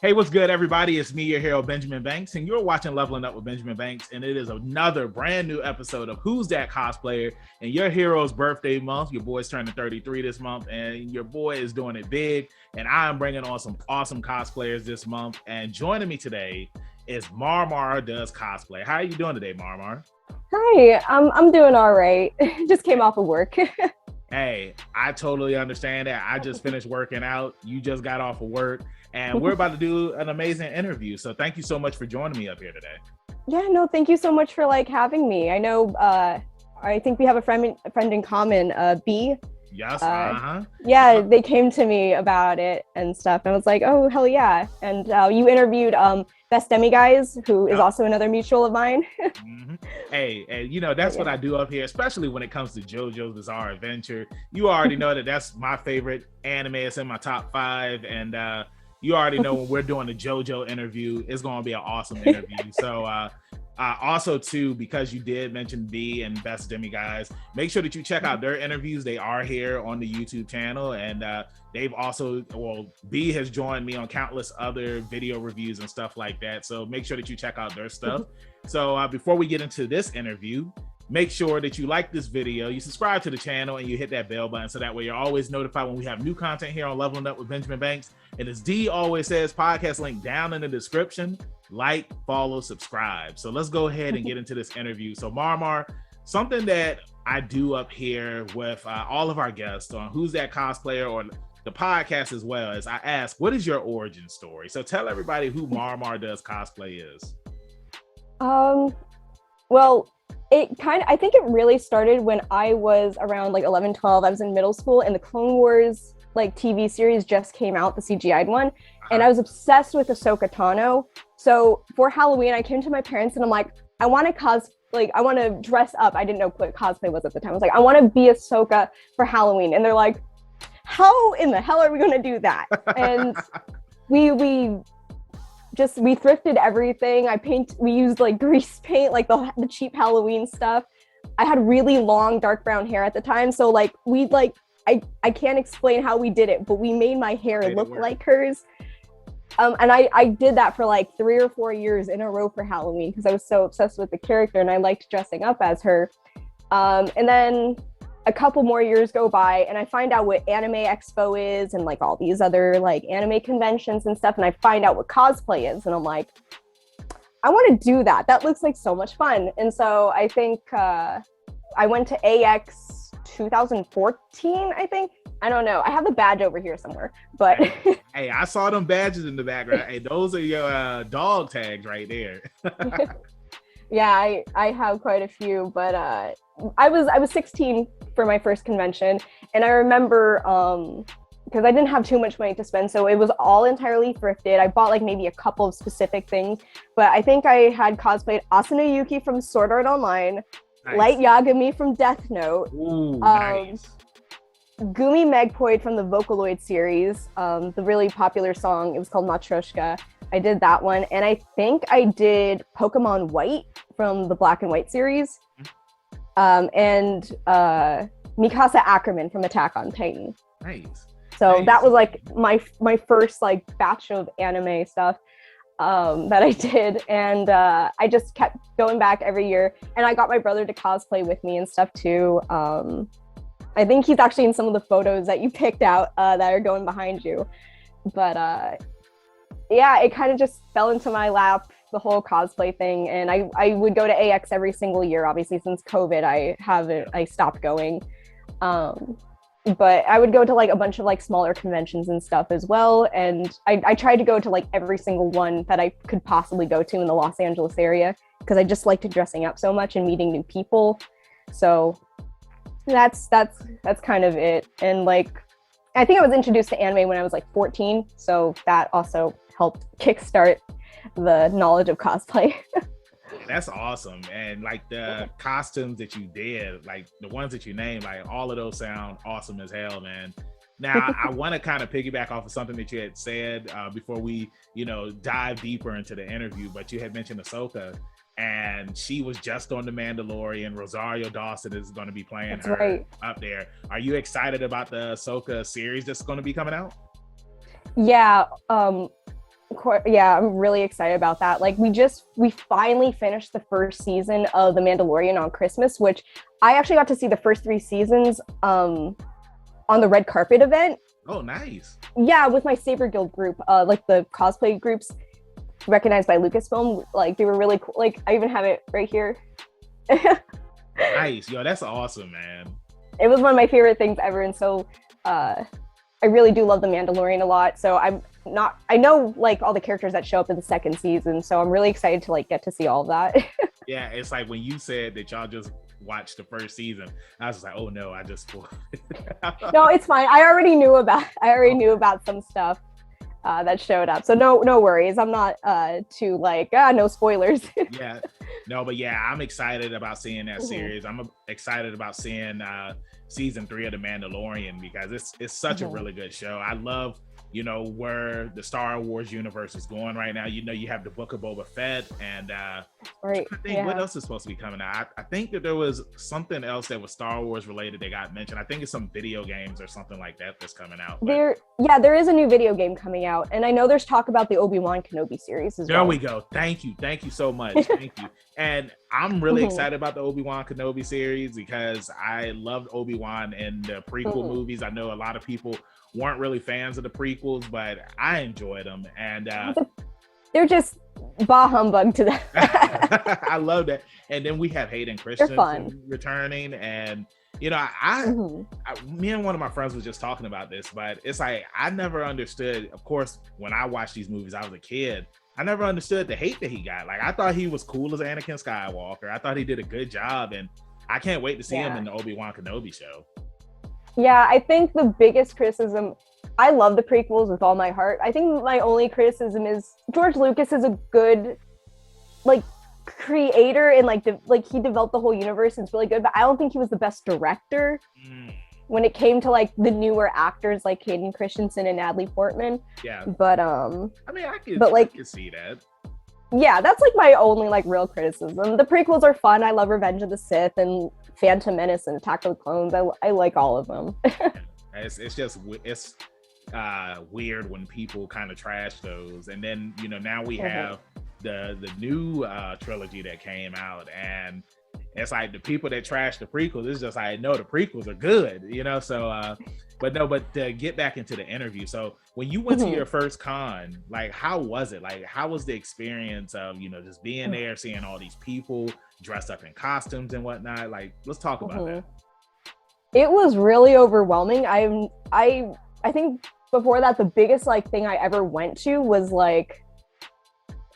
Hey, what's good, everybody? It's me, your hero, Benjamin Banks, and you're watching Leveling Up with Benjamin Banks, and it is another brand new episode of Who's That Cosplayer, and your hero's birthday month. Your boy's turning 33 this month, and your boy is doing it big, and I'm bringing on some awesome cosplayers this month, and joining me today is Marmardoescosplay. How are you doing today, Marmar? Hi, I'm doing all right. Just came off of work. Hey, I totally understand that. I just finished working out. You just got off of work. And we're about to do an amazing interview. So thank you so much for joining me up here today. Yeah, no, thank you so much for having me. I know I think we have a friend in common, B. Yes. Yeah, they came to me about it and stuff. And I was like, oh, hell yeah. And you interviewed Best Demi Guys, who is also another mutual of mine. Mm-hmm. Hey, and you know, that's what I do up here, especially when it comes to JoJo's Bizarre Adventure. You already know that that's my favorite anime. It's in my top 5. And you already know when we're doing a JoJo interview, it's going to be an awesome interview. So also, too, because you did mention B and Best Demi Guys, make sure that you check out their interviews. They are here on the YouTube channel. And they've also, B has joined me on countless other video reviews and stuff like that. So make sure that you check out their stuff. So before we get into this interview, make sure that you like this video, you subscribe to the channel, and you hit that bell button so that way you're always notified when we have new content here on Leveling Up with Benjamin Banks. And as D always says, podcast link down in the description. Like, follow, subscribe. So let's go ahead and get into this interview. So Marmar, something that I do up here with all of our guests on Who's That Cosplayer or the podcast as well is I ask, what is your origin story? So tell everybody who Marmardoescosplay is. Well, I think it really started when I was around 11, 12. I was in middle school and the Clone Wars TV series just came out, the CGI'd one. And I was obsessed with Ahsoka Tano. So for Halloween, I came to my parents and I'm like, I want to dress up. I didn't know what cosplay was at the time. I was like, I want to be Ahsoka for Halloween. And they're like, how in the hell are we going to do that? And we thrifted everything. We used grease paint, the cheap Halloween stuff. I had really long dark brown hair at the time. So I can't explain how we did it, but we made my hair look like hers. And I did that for 3 or 4 years in a row for Halloween because I was so obsessed with the character and I liked dressing up as her. And then a couple more years go by and I find out what Anime Expo is and all these other anime conventions and stuff. And I find out what cosplay is and I'm like, I want to do that. That looks like so much fun. And so I think I went to AX 2014, I think. I don't know. I have the badge over here somewhere, but hey, I saw them badges in the background. Hey, those are your dog tags right there. Yeah, I have quite a few, but I was 16 for my first convention, and I remember because I didn't have too much money to spend, so it was all entirely thrifted. I bought maybe a couple of specific things, but I think I had cosplayed Asuna Yuki from Sword Art Online, nice. Light Yagami from Death Note. Ooh, nice. Gumi Megpoid from the Vocaloid series, the really popular song, it was called Matryoshka. I did that one, and I think I did Pokemon White from the Black and White series, and Mikasa Ackerman from Attack on Titan. Nice. So nice. That was my first batch of anime stuff that I did, and I just kept going back every year, and I got my brother to cosplay with me and stuff too. I think he's actually in some of the photos that you picked out that are going behind you. But yeah, it kind of just fell into my lap, the whole cosplay thing. And I would go to AX every single year. Obviously, since COVID, I stopped going. But I would go to a bunch of smaller conventions and stuff as well. And I tried to go to every single one that I could possibly go to in the Los Angeles area because I just liked dressing up so much and meeting new people. So that's kind of it. And I think I was introduced to anime when I was 14, so that also helped kickstart the knowledge of cosplay. That's awesome. And the costumes that you did, the ones that you named, all of those sound awesome as hell, man. Now I want to kind of piggyback off of something that you had said before we dive deeper into the interview, but you had mentioned Ahsoka. And she was just on The Mandalorian. Rosario Dawson is going to be playing her up there. Are you excited about the Ahsoka series that's going to be coming out? Yeah, Yeah, I'm really excited about that. Like we finally finished the first season of The Mandalorian on Christmas, which I actually got to see the first 3 seasons on the red carpet event. Oh, nice. Yeah, with my Saber Guild group, like the cosplay groups recognized by Lucasfilm. Like they were really cool. Like I even have it right here. Nice. Yo, that's awesome, man. It was one of my favorite things ever, and so I really do love The Mandalorian a lot. So I know like all the characters that show up in the second season, so I'm really excited to like get to see all of that. Yeah, it's like when you said that y'all just watched the first season, I was just like, oh no, I just spoiled it. No, it's fine. I already knew about some stuff that showed up, so no worries. I'm not too like no spoilers. Yeah, no, but yeah, I'm excited about seeing that series. I'm excited about seeing season 3 of The Mandalorian because it's such a really good show. I love where the Star Wars universe is going right now. You have the Book of Boba Fett, and right. I think what else is supposed to be coming out. I think that there was something else that was Star Wars related that got mentioned. I think it's some video games or something like that that's coming out. There is a new video game coming out, and I know there's talk about the Obi-Wan Kenobi series as well. There we go. Thank you so much. Thank you. And I'm really excited about the Obi-Wan Kenobi series because I loved Obi-Wan in the prequel movies. I know a lot of people weren't really fans of the prequels, but I enjoyed them, and they're just bah humbug to them. I love that. And then we have Hayden Christensen returning, and me and one of my friends was just talking about this, but it's like I never understood. Of course, when I watched these movies, I was a kid. I never understood the hate that he got. Like I thought he was cool as Anakin Skywalker. I thought he did a good job, and I can't wait to see him in the Obi-Wan Kenobi show. Yeah, I think the biggest criticism, I love the prequels with all my heart. I think my only criticism is George Lucas is a good like creator and like he developed the whole universe and it's really good, but I don't think he was the best director when it came to like the newer actors like Hayden Christensen and Natalie Portman. Yeah. But I mean, I can see that. Yeah, that's like my only like real criticism. The prequels are fun. I love Revenge of the Sith and Phantom Menace and Attack of the Clones. I like all of them. It's just weird when people kind of trash those, and then now we have the new trilogy that came out, and it's like the people that trash the prequels, it's just like, no, the prequels are good, so but to get back into the interview, so when you went to your first con, like how was it? Like how was the experience of just being there, seeing all these people dressed up in costumes and whatnot? Like let's talk about that. It was really overwhelming. I think before that the biggest like thing I ever went to was like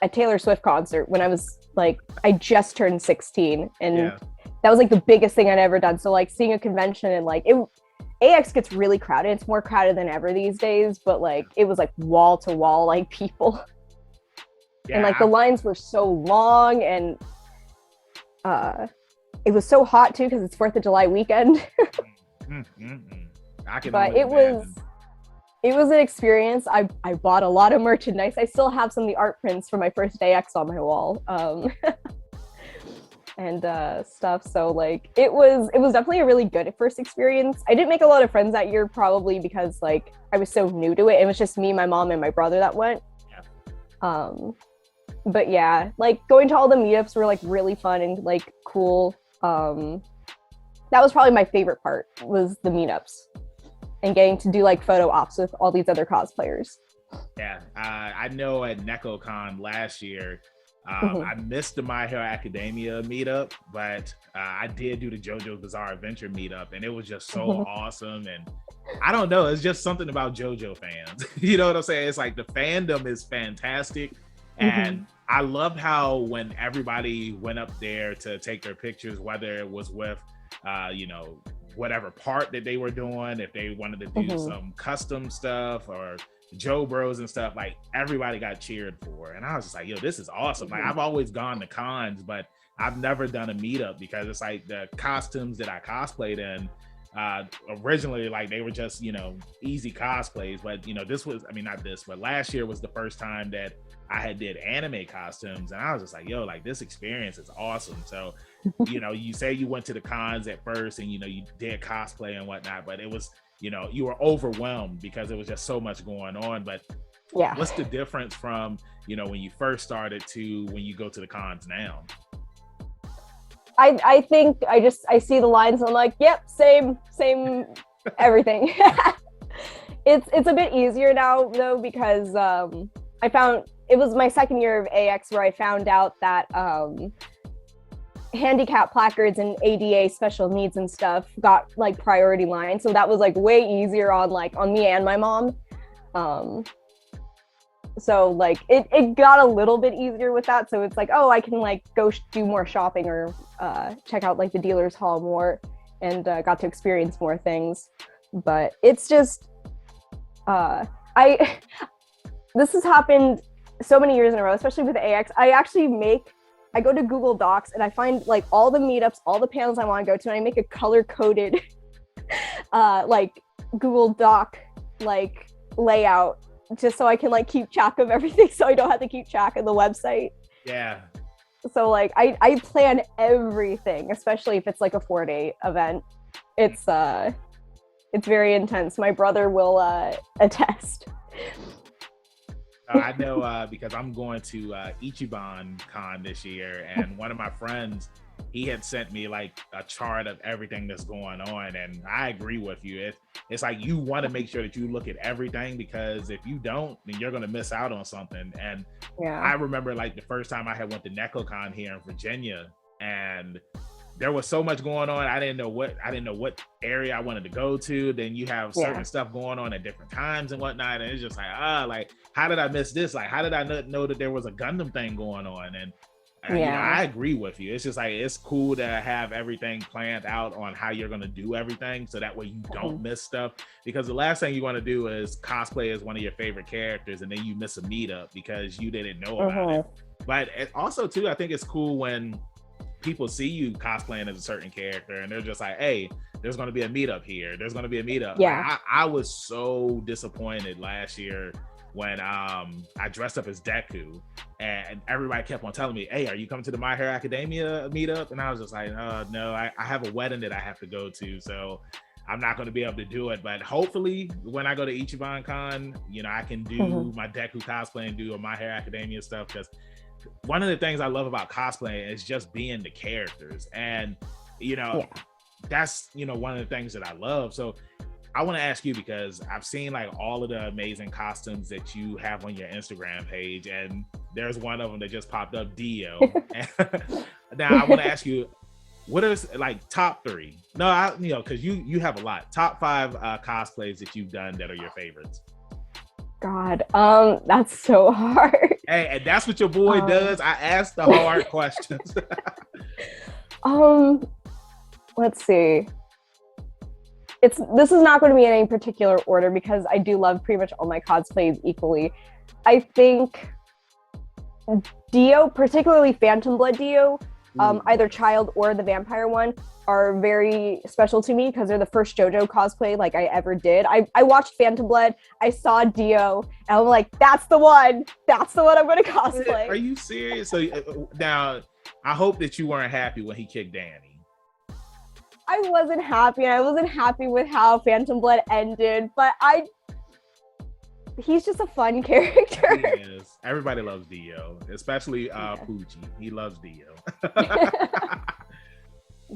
a Taylor Swift concert when I was like I just turned 16, and that was like the biggest thing I'd ever done. So like seeing a convention and like AX gets really crowded. It's more crowded than ever these days, but like it was like wall to wall like people. And like the lines were so long, and it was so hot too because it's 4th of July weekend. But it was an experience. I bought a lot of merchandise. I still have some of the art prints from my first AX on my wall. And stuff. So like it was definitely a really good first experience. I didn't make a lot of friends that year, probably because like I was so new to it. It was just me, my mom, and my brother that went. But yeah, like going to all the meetups were like really fun and like cool. That was probably my favorite part, was the meetups and getting to do like photo ops with all these other cosplayers. Yeah, I know at NecoCon last year, I missed the My Hero Academia meetup, but I did do the JoJo's Bizarre Adventure meetup, and it was just so awesome. And I don't know, it's just something about JoJo fans. You know what I'm saying? It's like the fandom is fantastic. And I loved how when everybody went up there to take their pictures, whether it was with, whatever part that they were doing, if they wanted to do some custom stuff or Joe Bros and stuff, like everybody got cheered for. And I was just like, yo, this is awesome. Like I've always gone to cons, but I've never done a meetup because it's like the costumes that I cosplayed in originally, like they were just, easy cosplays. But, this was, not this, but last year was the first time that I had did anime costumes. And I was just like, yo, like this experience is awesome. So, you say you went to the cons at first and, you did cosplay and whatnot, but it was, you were overwhelmed because there was just so much going on. But Yeah. What's the difference from, you know, when you first started to when you go to the cons now? I think I see the lines and I'm like, yep, same everything. It's a bit easier now though, because I found it was my second year of AX where I found out that handicap placards and ADA special needs and stuff got like priority line. So that was like way easier on me and my mom. So like it got a little bit easier with that. So it's like, oh, I can like go do more shopping or check out like the dealer's hall more, and got to experience more things. But it's just this has happened so many years in a row, especially with AX. I go to Google Docs and I find like all the meetups, all the panels I want to go to, and I make a color-coded like Google Doc like layout just so I can like keep track of everything, so I don't have to keep track of the website. Yeah. So like I plan everything, especially if it's like a 4-day event. It's very intense. My brother will attest. I know because I'm going to Ichiban Con this year, and one of my friends, he had sent me like a chart of everything that's going on, and I agree with you. It's like you want to make sure that you look at everything, because if you don't, then you're going to miss out on something. And yeah. I remember like the first time I had went to NecoCon here in Virginia, and there was so much going on. I didn't know what area I wanted to go to. Then you have certain stuff going on at different times and whatnot, and it's just like like how did I miss this? Like how did I not know that there was a Gundam thing going on? And you know, I agree with you. It's just like it's cool to have everything planned out on how you're going to do everything, so that way you don't miss stuff. Because the last thing you want to do is cosplay as one of your favorite characters, and then you miss a meetup because you didn't know about it. But also too, I think it's cool when people see you cosplaying as a certain character and they're just like, hey, there's going to be a meetup here. There's going to be a meetup. Yeah. Like, I was so disappointed last year when I dressed up as Deku, and everybody kept on telling me, hey, are you coming to the My Hero Academia meetup? And I was just like, no, I have a wedding that I have to go to, so I'm not going to be able to do it. But hopefully when I go to Ichiban Con, you know, I can do my Deku cosplay and do a My Hero Academia stuff, because one of the things I love about cosplaying is just being the characters. And, you know, that's, you know, one of the things that I love. So I want to ask you, because I've seen like all of the amazing costumes that you have on your Instagram page, and there's one of them that just popped up, Dio. Now I want to ask you, what is like top 3? No, you know, because you have a lot. Top 5 cosplays that you've done that are your favorites. God, that's so hard. Hey, and that's what your boy does. I ask the hard questions. Let's see. This is not going to be in any particular order, because I do love pretty much all my cosplays equally. I think Dio, particularly Phantom Blood Dio, either Child or the vampire one, are very special to me because they're the first Jojo cosplay like I ever did. I watched Phantom Blood, I saw Dio, and I'm like, that's the one I'm going to cosplay. Are you serious? So now, I hope that you weren't happy when he kicked Danny. I wasn't happy, and I wasn't happy with how Phantom Blood ended, but he's just a fun character. He is. Everybody loves Dio, especially Poochie. He loves Dio.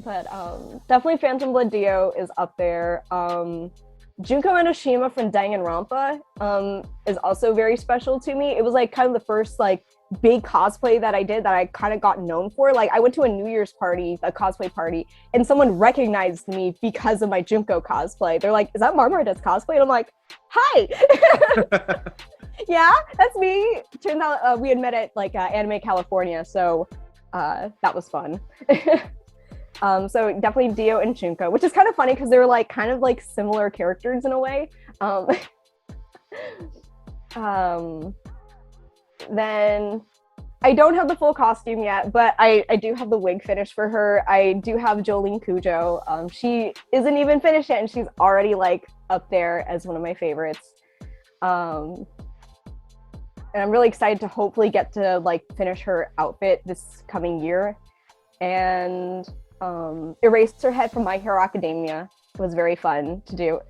But definitely Phantom Blood Dio is up there. Junko Enoshima from Danganronpa is also very special to me. It was like kind of the first like big cosplay that I did that I kind of got known for. Like I went to a New Year's party, a cosplay party, and someone recognized me because of my Junko cosplay. They're like, is that Marmardoescosplay? And I'm like, hi. Yeah, that's me. Turns out we had met at like Anime California, so that was fun. So definitely Dio and Junko, which is kind of funny because they were like kind of like similar characters in a way. Then I don't have the full costume yet, but I do have the wig finish for her. I do have Jolene Cujo. She isn't even finished yet, and she's already like up there as one of my favorites. And I'm really excited to hopefully get to like finish her outfit this coming year. And Eraserhead from My Hero Academia was very fun to do.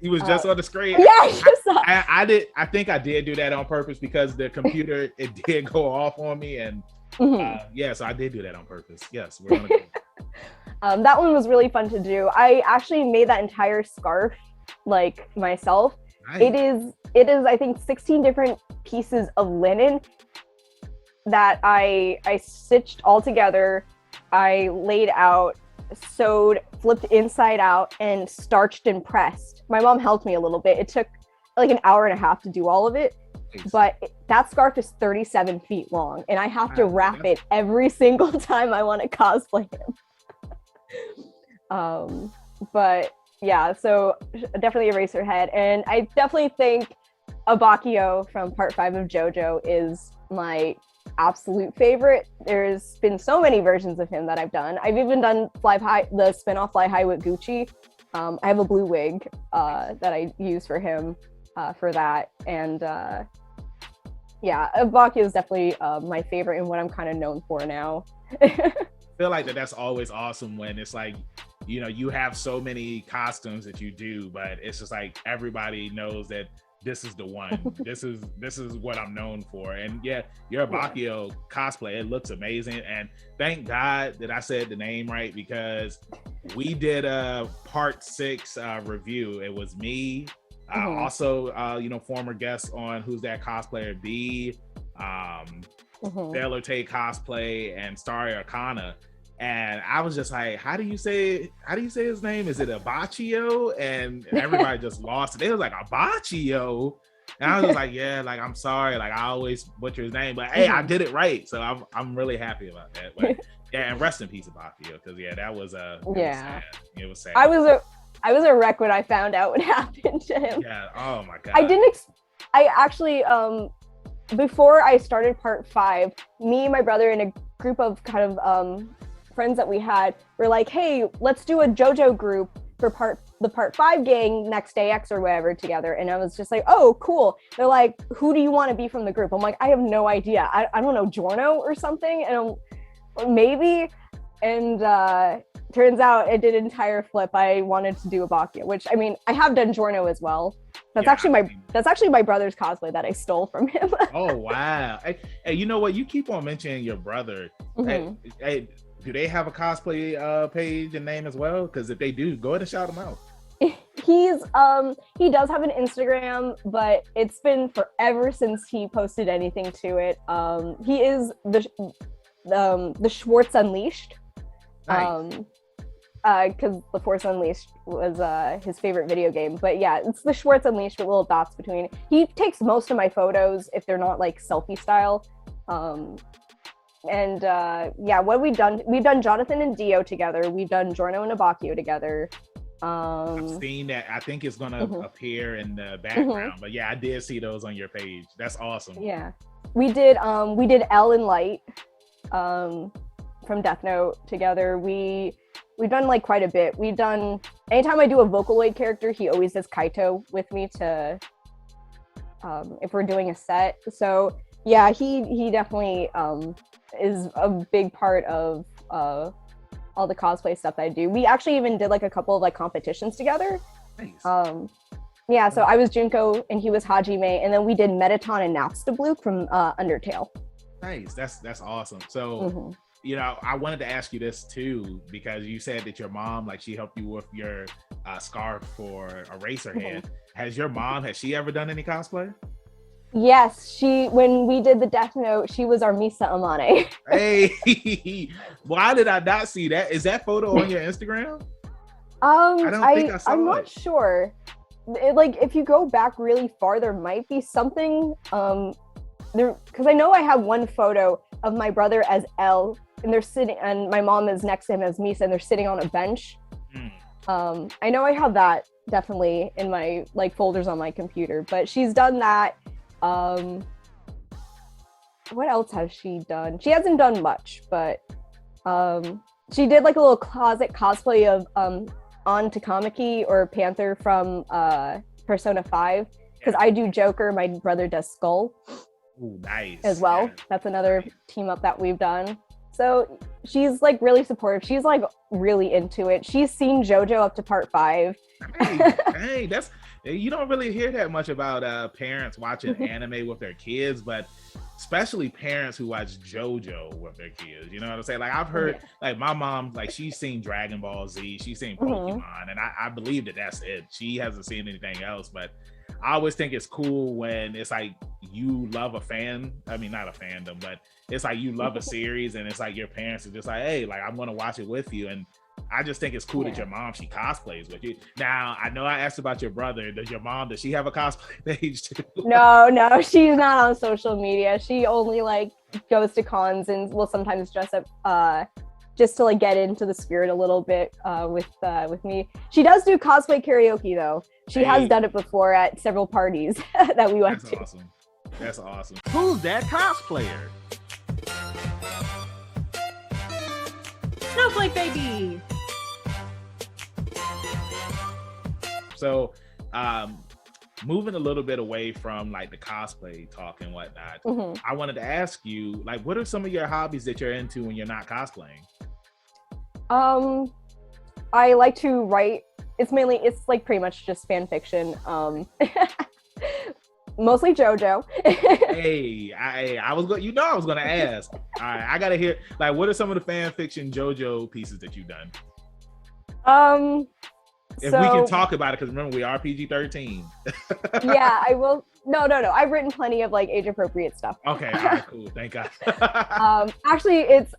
He was just on the screen. Yeah, I just saw. I think I did do that on purpose because the computer it did go off on me, and yeah, so I did do that on purpose. Yes, we're gonna go. That one was really fun to do. I actually made that entire scarf like myself. Nice. It is I think 16 different pieces of linen that I stitched all together. I laid out, sewed, flipped inside out, and starched and pressed. My mom helped me a little bit. It took like an hour and a half to do all of it, but that scarf is 37 feet long, and I have to wrap it every single time I want to cosplay him. But yeah, so definitely Eraserhead, and I definitely think Abakio from Part 5 of Jojo is my absolute favorite. There's been so many versions of him that I've done. I've even done the spin-off Fly High with Gucci. I have a blue wig that I use for him for that. And yeah, Abakio is definitely my favorite and what I'm kind of known for now. I feel like that's always awesome when it's like, you know, you have so many costumes that you do, but it's just like everybody knows that this is the one. This is what I'm known for. And yeah, your Abakio cosplay, it looks amazing. And thank God that I said the name right, because we did a part 6 review. It was me, also you know, former guest on Who's That Cosplayer B, Sailor Tay Cosplay, and Starry Arcana. And I was just like, how do you say his name? Is it Abachio? And everybody just lost it. They was like, Abachio. And I was just like, yeah, like, I'm sorry. Like, I always butcher his name, but hey, I did it right. So I'm really happy about that. But yeah, and rest in peace, Abachio. Because yeah, that was it was sad. I was a wreck when I found out what happened to him. Yeah. Oh my God. I actually, before I started Part 5, me, my brother, and a group of kind of friends that we had were like, hey, let's do a JoJo group for the Part 5 gang next day X or whatever together. And I was just like, oh, cool. They're like, who do you want to be from the group? I'm like, I have no idea. I don't know, Giorno or something. And maybe. And turns out it did an entire flip. I wanted to do Abakio, which, I mean, I have done Giorno as well. That's actually my brother's cosplay that I stole from him. Oh, wow. Hey, you know what? You keep on mentioning your brother. Hey, do they have a cosplay page and name as well? Because if they do, go ahead and shout them out. He does have an Instagram, but it's been forever since he posted anything to it. He is the Schwartz Unleashed. Nice. Because the Force Unleashed was his favorite video game. But yeah, it's the Schwartz Unleashed with little dots between. He takes most of my photos if they're not like selfie style. And yeah, what we've done Jonathan and Dio together. We've done Giorno and Abakio together. I've seen that. I think it's gonna appear in the background, but yeah, I did see those on your page. That's awesome. Yeah, we did Elle and Light from Death Note together. We've done like quite a bit. We've done, anytime I do a Vocaloid character, he always does Kaito with me to if we're doing a set. So yeah, he definitely is a big part of all the cosplay stuff that I do. We actually even did like a couple of like competitions together. Nice. Yeah, so I was Junko and he was Hajime, and then we did Mettaton and Napstablook from Undertale. Nice. That's awesome. So you know, I wanted to ask you this too, because you said that your mom, like, she helped you with your scarf for Eraserhead. Has she ever done any cosplay? Yes, when we did the Death Note, she was our Misa Amane. Hey, why did I not see that? Is that photo on your Instagram? I don't think I saw I'm not sure. Like, if you go back really far, there might be something there, because I know I have one photo of my brother as Elle, and they're sitting, and my mom is next to him as Misa, and they're sitting on a bench. I know I have that definitely in my like folders on my computer, but she's done that. What else has she done? She hasn't done much, but she did like a little closet cosplay of On Takamaki or Panther from Persona 5, because I do Joker, my brother does Skull. Ooh, nice. As well. Yeah. That's another team up that we've done. So she's like really supportive. She's like really into it. She's seen JoJo up to Part 5. Hey, You don't really hear that much about parents watching anime with their kids, but especially parents who watch JoJo with their kids. You know what I'm saying? Like I've heard, like my mom, like she's seen Dragon Ball Z, she's seen Pokemon, and I believe that that's it. She hasn't seen anything else, but I always think it's cool when it's like you love a fan. I mean, not a fandom, but it's like you love a series, and it's like your parents are just like, hey, like I'm gonna watch it with you. And I just think it's cool that your mom, she cosplays with you. Now, I know I asked about your brother. Does she have a cosplay page too? No, she's not on social media. She only like goes to cons and will sometimes dress up just to like get into the spirit a little bit with me. She does do cosplay karaoke though. She has done it before at several parties that we went to. Awesome. That's awesome. Who's that cosplayer? Snowflake baby. So, moving a little bit away from like the cosplay talk and whatnot, I wanted to ask you, like, what are some of your hobbies that you're into when you're not cosplaying? I like to write. It's like pretty much just fan fiction. Mostly JoJo. Hey, I was gonna ask. All right, I gotta hear, like, what are some of the fan fiction JoJo pieces that you've done? If we can talk about it, because remember we are PG-13. Yeah, I will. No. I've written plenty of like age-appropriate stuff. Okay, all right, cool. Thank God. Actually, it's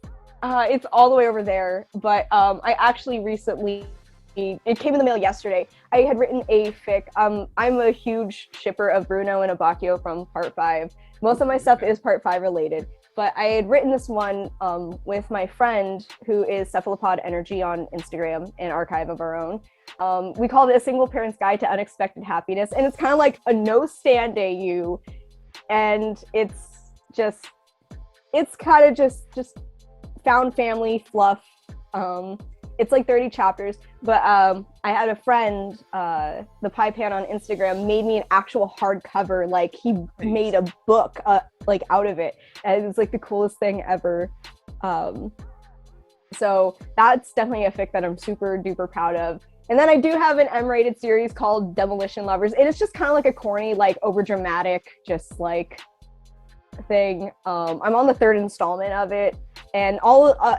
all the way over there. But I actually recently, it came in the mail yesterday. I had written a fic. I'm a huge shipper of Bruno and Abakio from Part 5. Most of my stuff is Part 5 related. But I had written this one with my friend who is Cephalopod Energy on Instagram, an archive of our own. We called it A Single Parent's Guide to Unexpected Happiness. And it's kind of like a no stand AU. And it's kind of just found family fluff. It's like 30 chapters, but I had a friend, the Pie Pan on Instagram, made me an actual hardcover. Like he made a book like out of it, and it was like the coolest thing ever. So that's definitely a fic that I'm super duper proud of. And then I do have an M-rated series called Demolition Lovers, and it's just kind of like a corny, like over dramatic, just like thing. I'm on the 3rd installment of it, and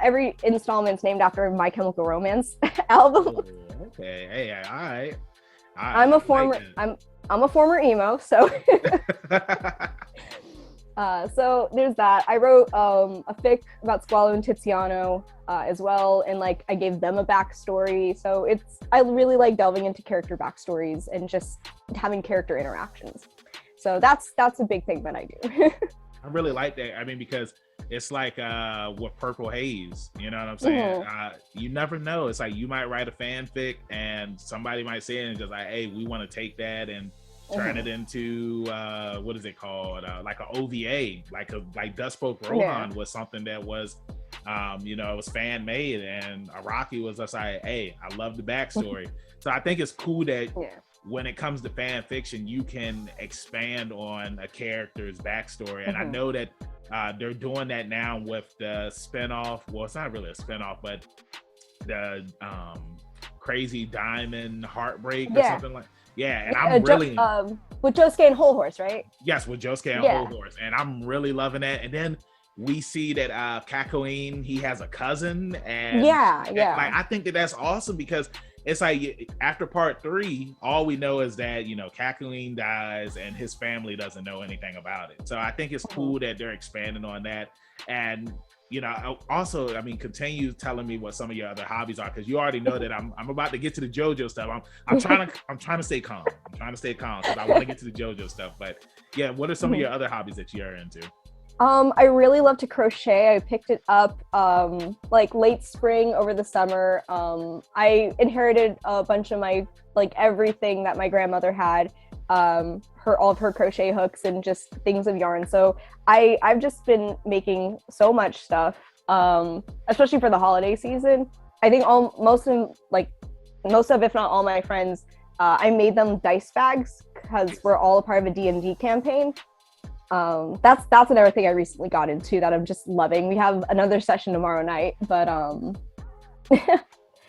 every installment's named after a My Chemical Romance album. Okay, hey, all right. I'm a former emo, so so there's that. I wrote a fic about Squalo and Tiziano as well, and like I gave them a backstory. So I really like delving into character backstories and just having character interactions. So that's a big thing that I do. I really like that. I mean, because it's like with Purple Haze, you know what I'm saying? You never know. It's like you might write a fanfic and somebody might say it and just like, hey, we want to take that and turn it into what is it called? Like an OVA, like Dust Spoke Rohan was something that was it was fan made, and Araki was just like, hey, I love the backstory. So I think it's cool that when it comes to fan fiction, you can expand on a character's backstory. And I know that they're doing that now with the spinoff. Well, it's not really a spinoff, but the Crazy Diamond Heartbreak or something like. Yeah, and I'm really with Josuke and Whole Horse, right? Yes, with Josuke and Whole Horse, and I'm really loving that. And then we see that Kakyoin, he has a cousin, and like I think that's awesome, because it's like after Part 3, all we know is that Kakyoin dies and his family doesn't know anything about it. So I think it's cool that they're expanding on that. And also, I mean, continue telling me what some of your other hobbies are, because you already know that I'm about to get to the JoJo stuff. I'm trying to stay calm. I'm trying to stay calm because I want to get to the JoJo stuff. But yeah, what are some of your other hobbies that you're into? I really love to crochet. I picked it up like late spring over the summer. I inherited a bunch of my everything that my grandmother had. All of her crochet hooks and just things of yarn. So I've just been making so much stuff, especially for the holiday season. I think most of if not all my friends, I made them dice bags because we're all a part of a D&D campaign. That's another thing I recently got into that I'm just loving. We have another session tomorrow night, but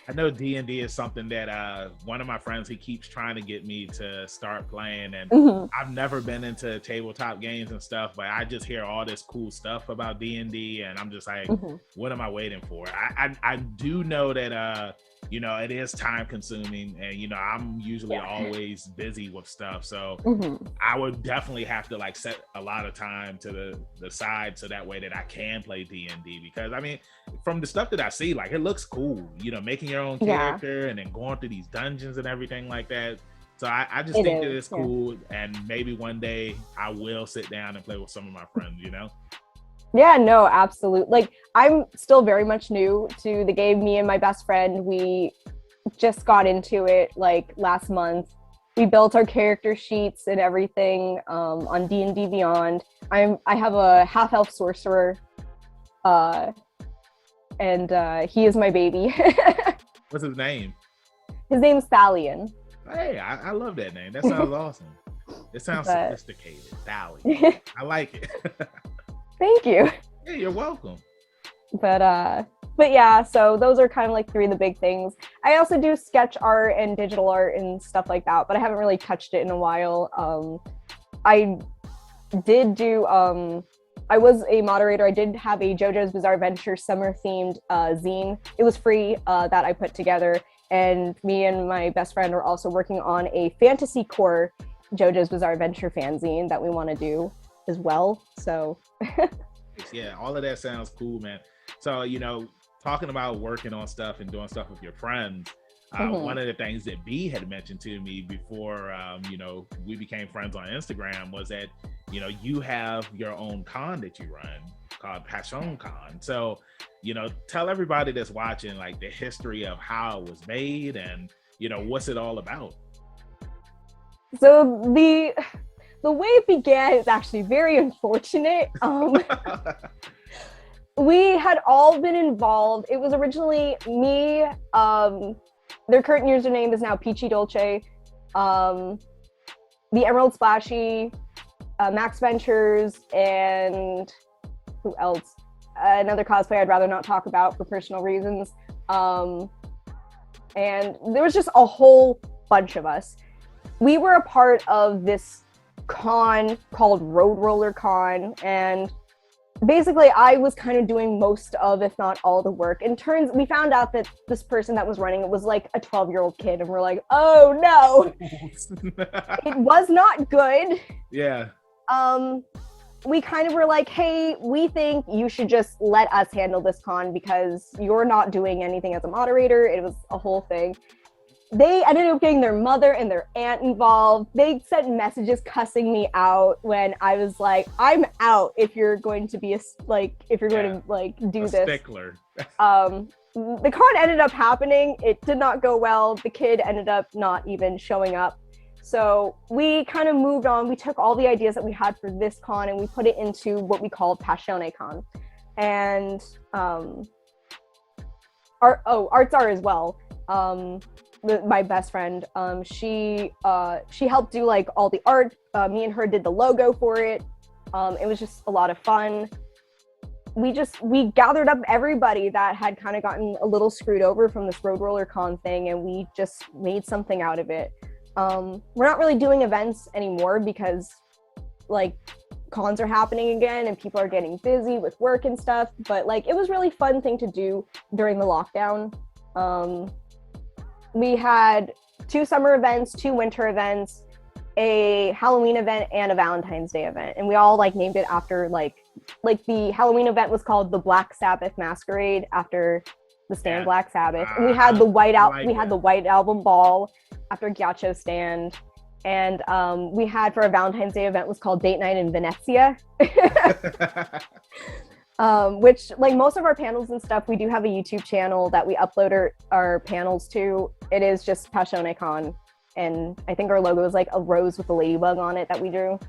I know D&D is something that one of my friends, he keeps trying to get me to start playing, and I've never been into tabletop games and stuff, but I just hear all this cool stuff about D&D, and I'm just like, what am I waiting for? I do know that you know, it is time consuming, and you know, I'm usually always busy with stuff, so I would definitely have to like set a lot of time to the side so that way that I can play D&D, because I mean, from the stuff that I see, like it looks cool, you know, making your own character and then going through these dungeons and everything like that. So I just think that it's cool, and maybe one day I will sit down and play with some of my friends, you know? Yeah, no, absolutely. Like, I'm still very much new to the game. Me and my best friend, we just got into it like last month. We built our character sheets and everything on D&D Beyond. I have a half-elf sorcerer, and he is my baby. What's his name? His name's Thalion. Hey, I love that name. That sounds awesome. It sounds sophisticated. Thalion. I like it. Thank you. Yeah, you're welcome. But yeah, so those are kind of like three of the big things. I also do sketch art and digital art and stuff like that, but I haven't really touched it in a while. I did do I was a moderator. I did have a JoJo's Bizarre Adventure summer themed zine. It was free that I put together, and me and my best friend are also working on a fantasy core JoJo's Bizarre Adventure fanzine that we want to do as well. So yeah, all of that sounds cool, man. So, you know, talking about working on stuff and doing stuff with your friends, one of the things that B had mentioned to me before, you know, we became friends on Instagram was that, you know, you have your own con that you run called Passion Con. So, you know, tell everybody that's watching like the history of how it was made and, you know, what's it all about? So the way it began is actually very unfortunate. We had all been involved. It was originally me. Their current username is now Peachy Dolce. The Emerald Splashy, Max Ventures, and who else? Another cosplayer I'd rather not talk about for personal reasons. And there was just a whole bunch of us. We were a part of this con called Road Roller Con, and basically I was kind of doing most of, if not all, the work. We found out that this person that was running it was like a 12-year-old kid, and we're like, oh no. It was not good. Yeah. We kind of were like, hey, we think you should just let us handle this con because you're not doing anything as a moderator. It was a whole thing. They ended up getting their mother and their aunt involved. They sent messages cussing me out when I was like, I'm out if you're going to be going to do this. Stickler. The con ended up happening. It did not go well. The kid ended up not even showing up. So we kind of moved on. We took all the ideas that we had for this con and we put it into what we called Passione Con. And Arts are as well. My best friend, she helped do like all the art. Me and her did the logo for it. It was just a lot of fun. We gathered up everybody that had kind of gotten a little screwed over from this Road Roller Con thing, and we just made something out of it. We're not really doing events anymore because like cons are happening again and people are getting busy with work and stuff, but like it was a really fun thing to do during the lockdown. We had 2 summer events, 2 winter events, a Halloween event, and a Valentine's Day event. And we all like named it after like the Halloween event was called the Black Sabbath Masquerade after the Stand Black Sabbath. And we had the White the White Album Ball after Ghiaccio Stand. And we had for a Valentine's Day event was called Date Night in Venezia. Which like most of our panels and stuff, we do have a YouTube channel that we upload our panels to. It is just Passione Con, and I think our logo is like a rose with a ladybug on it that we drew.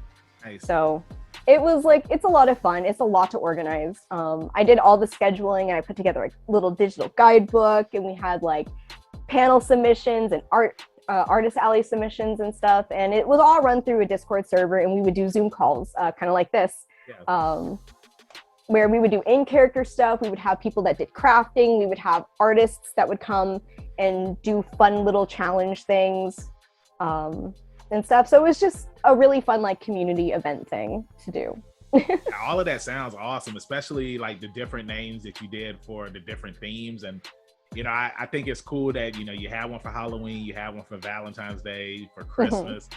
Nice. So it was like, it's a lot of fun. It's a lot to organize. I did all the scheduling and I put together a little digital guidebook, and we had like panel submissions and artist alley submissions and stuff. And it was all run through a Discord server, and we would do Zoom calls kind of like this. Yeah. Where we would do in-character stuff. We would have people that did crafting. We would have artists that would come and do fun little challenge things and stuff. So it was just a really fun like community event thing to do. All of that sounds awesome, especially like the different names that you did for the different themes. And you know, I think it's cool that, you know, you have one for Halloween, you have one for Valentine's Day, for Christmas.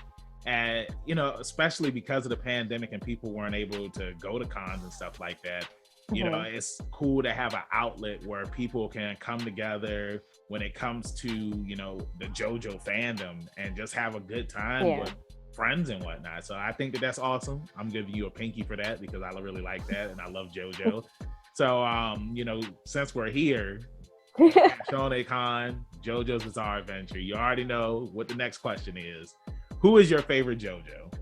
And, you know, especially because of the pandemic and people weren't able to go to cons and stuff like that, you know, it's cool to have an outlet where people can come together when it comes to, you know, the JoJo fandom and just have a good time with friends and whatnot. So I think that that's awesome. I'm giving you a pinky for that because I really like that and I love JoJo. So, you know, since we're here, Shone Con, JoJo's Bizarre Adventure, you already know what the next question is. Who is your favorite JoJo?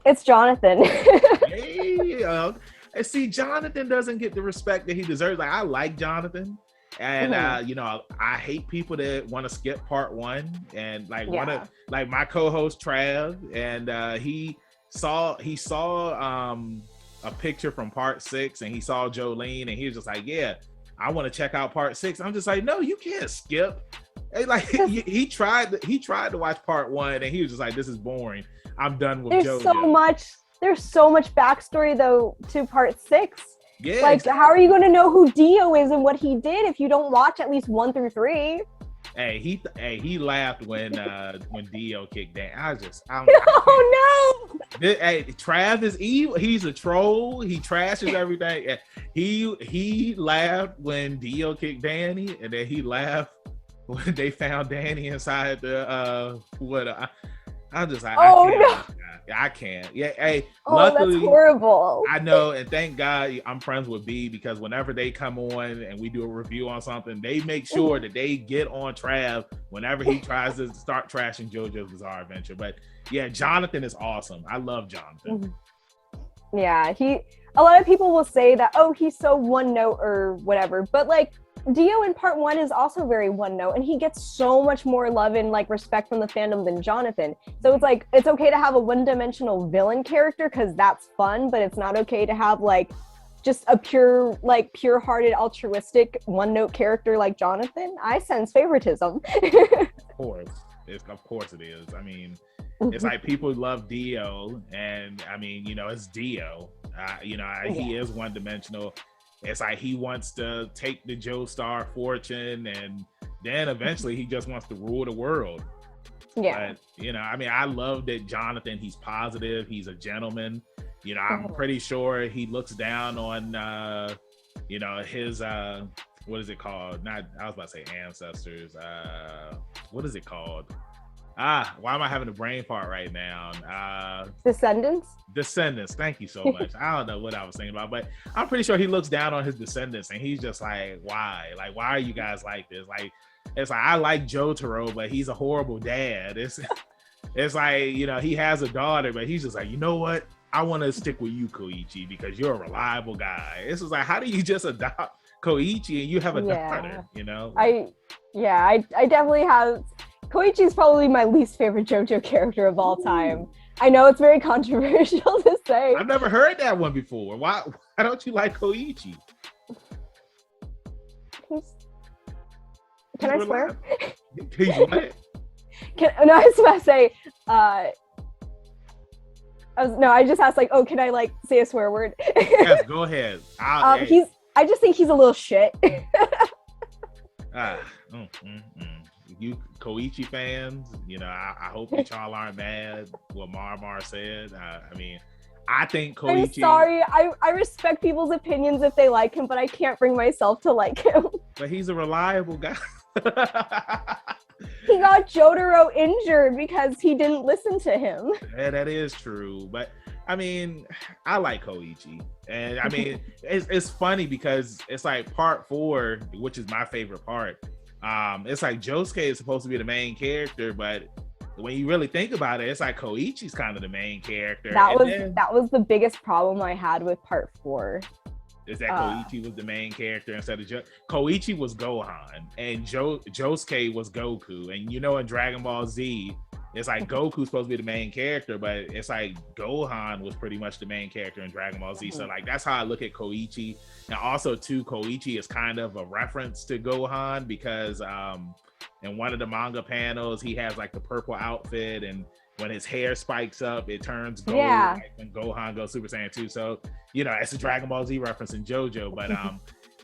It's Jonathan. Hey, see, Jonathan doesn't get the respect that he deserves. Like, I like Jonathan, and you know, I hate people that want to skip part 1 and like want to, like my co-host Trav, and he saw a picture from part 6, and he saw Jolene, and he was just like, yeah, I want to check out part 6. I'm just like, no, you can't skip. Like he tried to watch part 1, and he was just like, this is boring. I'm done with JoJo. There's so much backstory though to part 6. Yeah. Like, exactly. How are you going to know who Dio is and what he did if you don't watch at least 1 through 3? Hey, he laughed when Dio kicked down. Oh no! Hey, Trav is evil. He's a troll. He trashes everything. He laughed when Dio kicked Danny, and then he laughed when they found Danny inside the I can't. Yeah, hey, luckily, that's horrible. I know, and thank God I'm friends with B, because whenever they come on and we do a review on something, they make sure that they get on Trav whenever he tries to start trashing JoJo's Bizarre Adventure. But yeah, Jonathan is awesome. I love Jonathan. Yeah, a lot of people will say that, oh, he's so one note or whatever, but like Dio in part 1 is also very one note, and he gets so much more love and like respect from the fandom than Jonathan. So it's like, it's okay to have a one-dimensional villain character because that's fun, but it's not okay to have like just a pure-hearted, altruistic one-note character like Jonathan. I sense favoritism. Of course it is. I mean, it's like people love Dio, and I mean, you know, it's Dio. He is one-dimensional. It's like he wants to take the Joestar fortune, and then eventually he just wants to rule the world. Yeah. But, you know, I mean, I love that Jonathan, he's positive, he's a gentleman. You know, I'm pretty sure he looks down on, you know, his, what is it called? I was about to say ancestors. What is it called? Why am I having a brain fart right now? Descendants? Descendants. Thank you so much. I don't know what I was thinking about, but I'm pretty sure he looks down on his descendants, and he's just like, why? Like, why are you guys like this? Like, it's like, I like Jotaro, but he's a horrible dad. It's like, you know, he has a daughter, but he's just like, you know what? I want to stick with you, Koichi, because you're a reliable guy. It's just like, how do you just adopt Koichi and you have a daughter, you know? I definitely have. Koichi's probably my least favorite JoJo character of all time. I know it's very controversial to say. I've never heard that one before. Why don't you like Koichi? Can I swear? He's what? No, I was about to say, I just asked like, oh, can I like say a swear word? Yes, go ahead. I just think he's a little shit. You Koichi fans, you know, I hope that y'all aren't mad what Marmar said. I mean, I think Koichi... I'm sorry. I respect people's opinions if they like him, but I can't bring myself to like him. But he's a reliable guy. He got Jotaro injured because he didn't listen to him. Yeah, that is true. But I mean, I like Koichi. And I mean, it's funny because it's like part 4, which is my favorite part. It's like Josuke is supposed to be the main character, but when you really think about it, it's like Koichi's kind of the main character. That was the biggest problem I had with part 4. Is that Koichi was the main character instead of Koichi was Gohan and Josuke was Goku. And you know, in Dragon Ball Z, it's like Goku's supposed to be the main character, but it's like Gohan was pretty much the main character in Dragon Ball Z. So like that's how I look at Koichi. And also too, Koichi is kind of a reference to Gohan because in one of the manga panels he has like the purple outfit, and when his hair spikes up it turns gold, like when Gohan goes Super Saiyan 2. So you know, it's a Dragon Ball Z reference in JoJo. But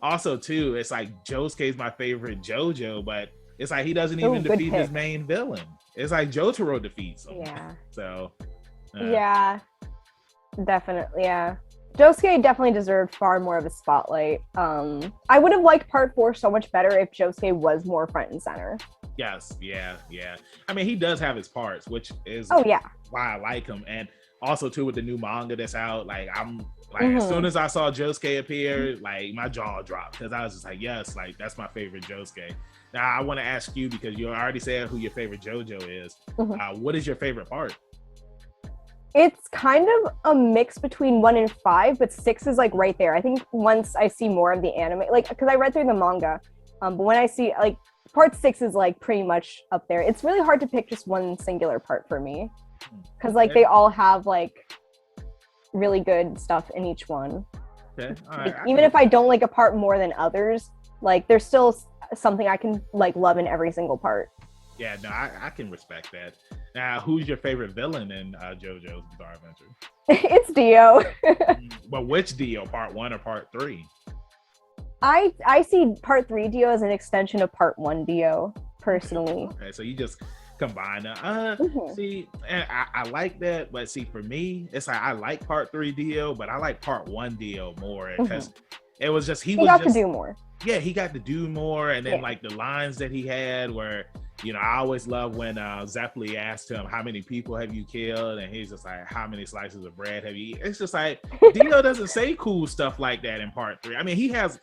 also too, it's like Josuke's my favorite JoJo, but it's like he doesn't even defeat his main villain. It's like Jotaro defeats him. Yeah. So. Yeah. Definitely. Yeah. Josuke definitely deserved far more of a spotlight. I would have liked part 4 so much better if Josuke was more front and center. Yes. Yeah. I mean, he does have his parts, which is why I like him. And also too, with the new manga that's out, like I'm like as soon as I saw Josuke appear, like my jaw dropped because I was just like, yes, like that's my favorite Josuke. Now I want to ask you, because you already said who your favorite JoJo is. What is your favorite part? It's kind of a mix between 1 and 5, but 6 is like right there. I think once I see more of the anime, like because I read through the manga, but when I see like part 6 is like pretty much up there. It's really hard to pick just one singular part for me because like they all have like really good stuff in each one. Okay. All like, right. Even if I don't like a part more than others, like there's still something I can like love in every single part. Yeah, no, I can respect that. Now, who's your favorite villain in JoJo's Bizarre Adventure? It's Dio. But which Dio, part 1 or part 3? I see part 3 Dio as an extension of part 1 Dio, personally. Okay, so you just combine them. See, and I like that, but see, for me, it's like I like part 3 Dio, but I like part 1 Dio more because it was just he got to do more. Yeah, he got to do more, and then like the lines that he had where, you know, I always love when Zeppeli asked him, how many people have you killed? And he's just like, how many slices of bread have you eaten? It's just like, Dio doesn't say cool stuff like that in part 3. I mean, he has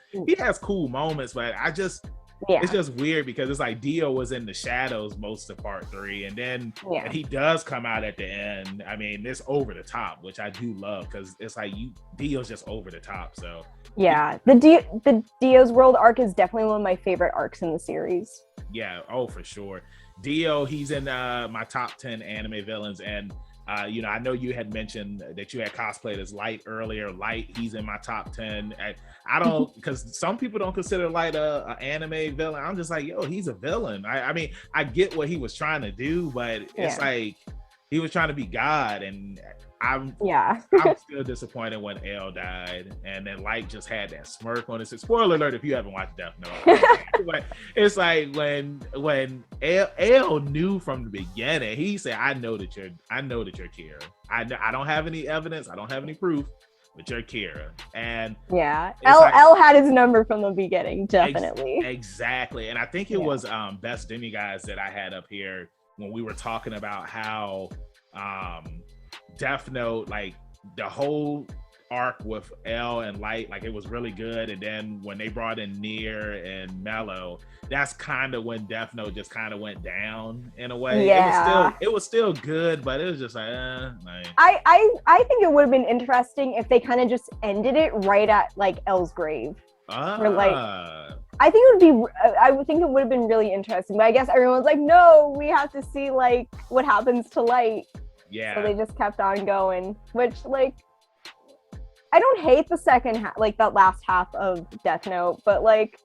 cool moments, but it's just weird because it's like Dio was in the shadows most of part 3, and then and he does come out at the end. I mean, it's over the top, which I do love because it's like Dio's just over the top. So yeah, the Dio's World arc is definitely one of my favorite arcs in the series. Yeah, oh for sure. Dio, he's in my top 10 anime villains, and you know, I know you had mentioned that you had cosplayed as Light earlier. Light, he's in my top 10. I don't, because some people don't consider Light a anime villain. I'm just like, yo, he's a villain. I mean, I get what he was trying to do, but it's like he was trying to be God, and I'm still disappointed when L died, and then Light just had that smirk on his. Spoiler alert if you haven't watched Death Note. But it's like when L knew from the beginning. He said, I know that you're Kira. I don't have any evidence, I don't have any proof, but you're Kira. And L had his number from the beginning, definitely. Exactly. And I think it was Best Demigods that I had up here when we were talking about how Death Note, like the whole arc with L and Light, like it was really good, and then when they brought in Nier and Mello, that's kind of when Death Note just kind of went down in a way. It was still good, but it was just like, I think it would have been interesting if they kind of just ended it right at like L's grave. Or like, I think I would think it would have been really interesting, but I guess everyone's like, no, we have to see like what happens to Light. Yeah. So they just kept on going, which like, I don't hate the second half, like that last half of Death Note, but like,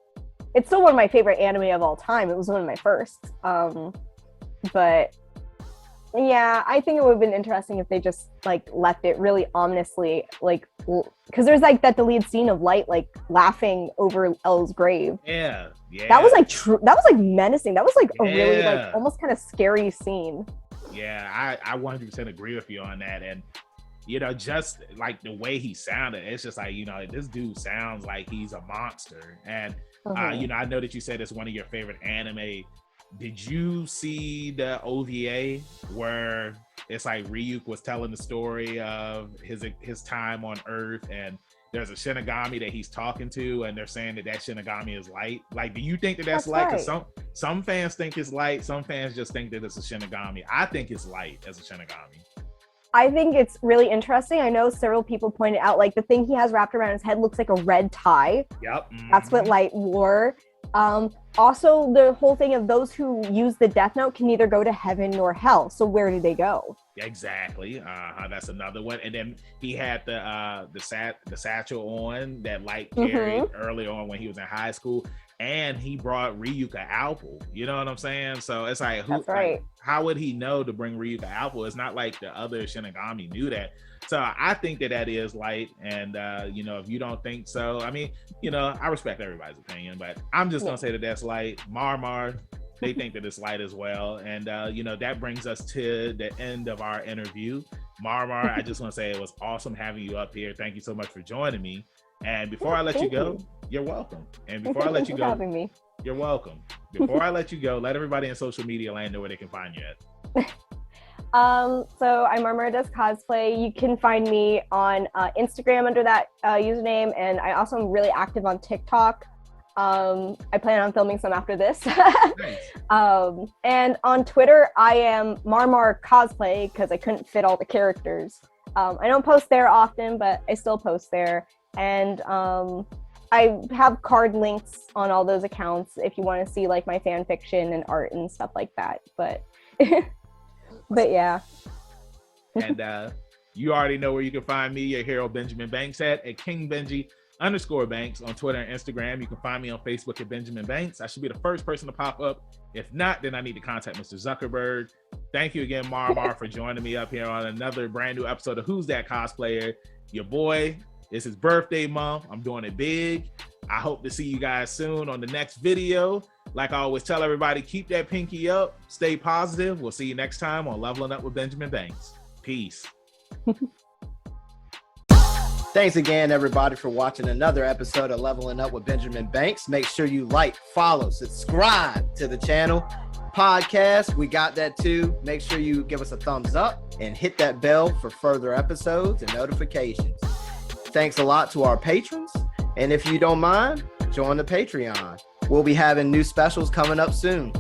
it's still one of my favorite anime of all time. It was one of my first. But yeah, I think it would have been interesting if they just like left it really ominously, like, because there's like that deleted scene of Light like laughing over L's grave. Yeah. That was like that was like menacing. That was like a really like almost kind of scary scene. Yeah, I 100% agree with you on that. And you know, just like the way he sounded, it's just like, you know, this dude sounds like he's a monster. And you know, I know that you said it's one of your favorite anime. Did you see the OVA where it's like Ryuk was telling the story of his time on Earth, and there's a Shinigami that he's talking to, and they're saying that Shinigami is Light? Like, do you think that's Light? Because some fans think it's Light, some fans just think that it's a Shinigami. I think it's Light as a Shinigami. I think it's really interesting. I know several people pointed out, like, the thing he has wrapped around his head looks like a red tie. Yep. That's what Light wore. Also, the whole thing of those who use the Death Note can neither go to heaven nor hell. So where do they go? Exactly. That's another one. And then he had the satchel on that Light carried early on when he was in high school, and he brought Ryuka Alpal. You know what I'm saying? So it's like, That's right. Like, how would he know to bring Ryuka Alpal? It's not like the other Shinigami knew that. So I think that is Light, and if you don't think so, I mean, I respect everybody's opinion, but I'm just gonna say that that's Light. Marmar, they think that it's Light as well, and that brings us to the end of our interview. Marmar, I just want to say it was awesome having you up here. Thank you so much for joining me. And before I let you go, you're welcome. And before I let you go, having me. You're welcome. Before I let you go, let everybody in social media land know where they can find you at. So I'm Marmardoescosplay. You can find me on Instagram under that username, and I also am really active on TikTok. I plan on filming some after this. Nice. And on Twitter, I am Marmarcosplay because I couldn't fit all the characters. I don't post there often, but I still post there. And I have card links on all those accounts if you want to see like my fan fiction and art and stuff like that. But but yeah. And you already know where you can find me, your hero Benjamin Banks at King Benji_Banks on Twitter and Instagram. You can find me on Facebook at Benjamin Banks. I should be the first person to pop up. If not, then I need to contact Mr. Zuckerberg. Thank you again, Marmar, for joining me up here on another brand new episode of Who's That Cosplayer? Your boy, it's his birthday month. I'm doing it big. I hope to see you guys soon on the next video. Like I always tell everybody, keep that pinky up, stay positive. We'll see you next time on Leveling Up with Benjamin Banks. Peace. Thanks again, everybody, for watching another episode of Leveling Up with Benjamin Banks. Make sure you like, follow, subscribe to the channel. Podcast, we got that too. Make sure you give us a thumbs up and hit that bell for further episodes and notifications. Thanks a lot to our patrons. And if you don't mind, join the Patreon. We'll be having new specials coming up soon.